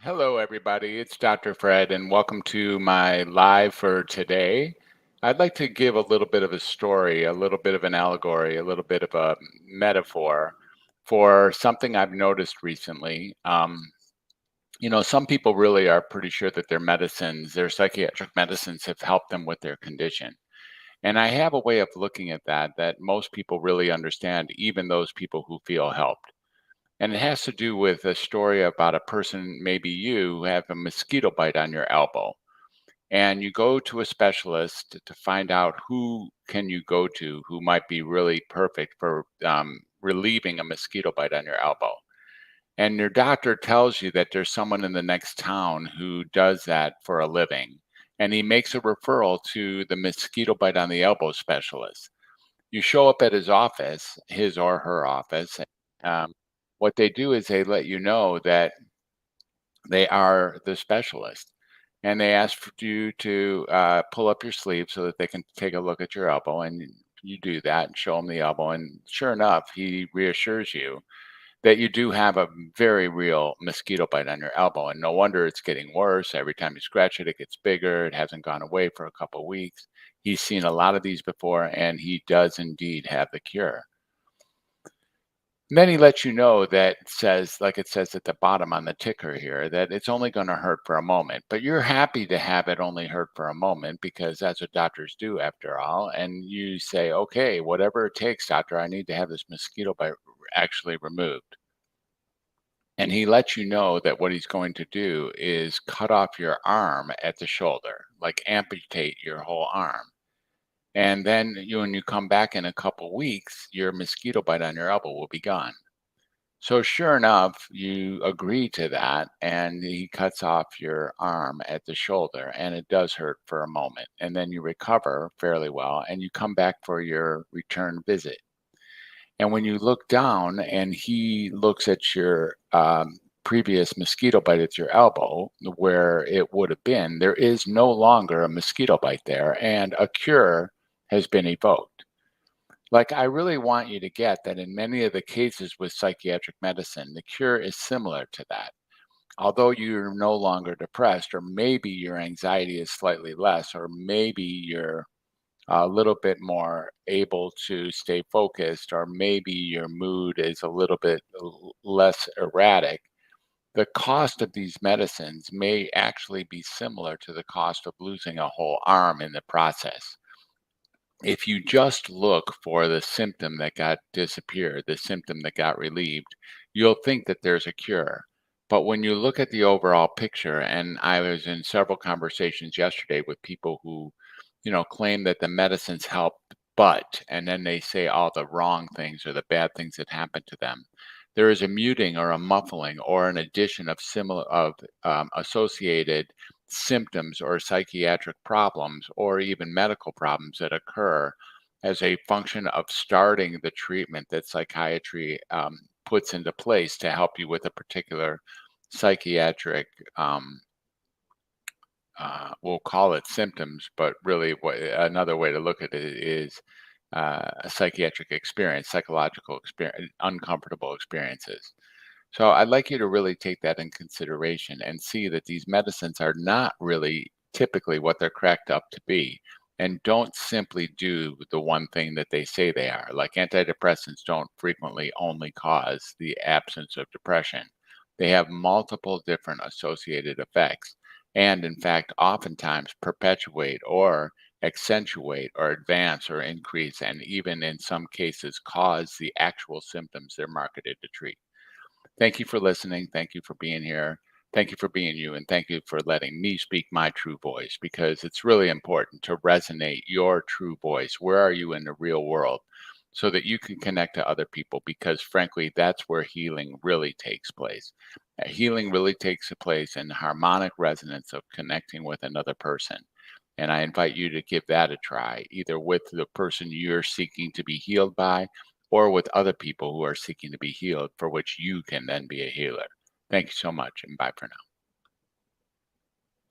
Hello, everybody. It's Dr. Fred, and welcome to my live for today. I'd like to give a little bit of a story, a little bit of an allegory, a little bit of a metaphor for something I've noticed recently. Some people really are pretty sure that their psychiatric medicines have helped them with their condition. And I have a way of looking at that most people really understand, even those people who feel helped. And it has to do with a story about a person, maybe you, who have a mosquito bite on your elbow. And you go to a specialist to find out who can you go to who might be really perfect for relieving a mosquito bite on your elbow. And your doctor tells you that there's someone in the next town who does that for a living. And he makes a referral to the mosquito bite on the elbow specialist. You show up at his or her office. Um, what they do is they let you know that they are the specialist, and they ask for you to pull up your sleeve so that they can take a look at your elbow, and you do that and show him the elbow. And sure enough, he reassures you that you do have a very real mosquito bite on your elbow, and no wonder it's getting worse. Every time you scratch it, it gets bigger. It hasn't gone away for a couple weeks. He's seen a lot of these before, and he does indeed have the cure. And then he lets you know that says, like it says at the bottom on the ticker here, that it's only going to hurt for a moment. But you're happy to have it only hurt for a moment because that's what doctors do after all. And you say, okay, whatever it takes, doctor, I need to have this mosquito bite actually removed. And he lets you know that what he's going to do is cut off your arm at the shoulder, like amputate your whole arm. And then when you come back in a couple weeks, your mosquito bite on your elbow will be gone. So sure enough, you agree to that, and he cuts off your arm at the shoulder, and it does hurt for a moment. And then you recover fairly well, and you come back for your return visit. And when you look down and he looks at your previous mosquito bite at your elbow, where it would have been, there is no longer a mosquito bite there, and a cure has been evoked. Like, I really want you to get that in many of the cases with psychiatric medicine, the cure is similar to that. Although you're no longer depressed, or maybe your anxiety is slightly less, or maybe you're a little bit more able to stay focused, or maybe your mood is a little bit less erratic, the cost of these medicines may actually be similar to the cost of losing a whole arm in the process. If you just look for the symptom that got disappeared, the symptom that got relieved, you'll think that there's a cure. But when you look at the overall picture, and I was in several conversations yesterday with people who, claim that the medicines help, and then they say all the wrong things or the bad things that happen to them. There is a muting or a muffling or an addition of similar of associated symptoms or psychiatric problems or even medical problems that occur as a function of starting the treatment that psychiatry puts into place to help you with a particular psychiatric, we'll call it symptoms, but really another way to look at it is a psychiatric experience, psychological experience, uncomfortable experiences. So I'd like you to really take that in consideration and see that these medicines are not really typically what they're cracked up to be. And don't simply do the one thing that they say they are. Like, antidepressants don't frequently only cause the absence of depression. They have multiple different associated effects, and in fact, oftentimes perpetuate or accentuate or advance or increase, and even in some cases cause the actual symptoms they're marketed to treat. Thank you for listening. Thank you for being here. Thank you for being you. And thank you for letting me speak my true voice, because it's really important to resonate your true voice. Where are you in the real world? So that you can connect to other people, because frankly, that's where healing really takes place. Healing really takes place in the harmonic resonance of connecting with another person. And I invite you to give that a try, either with the person you're seeking to be healed by, or with other people who are seeking to be healed, for which you can then be a healer. Thank you so much, and bye for now.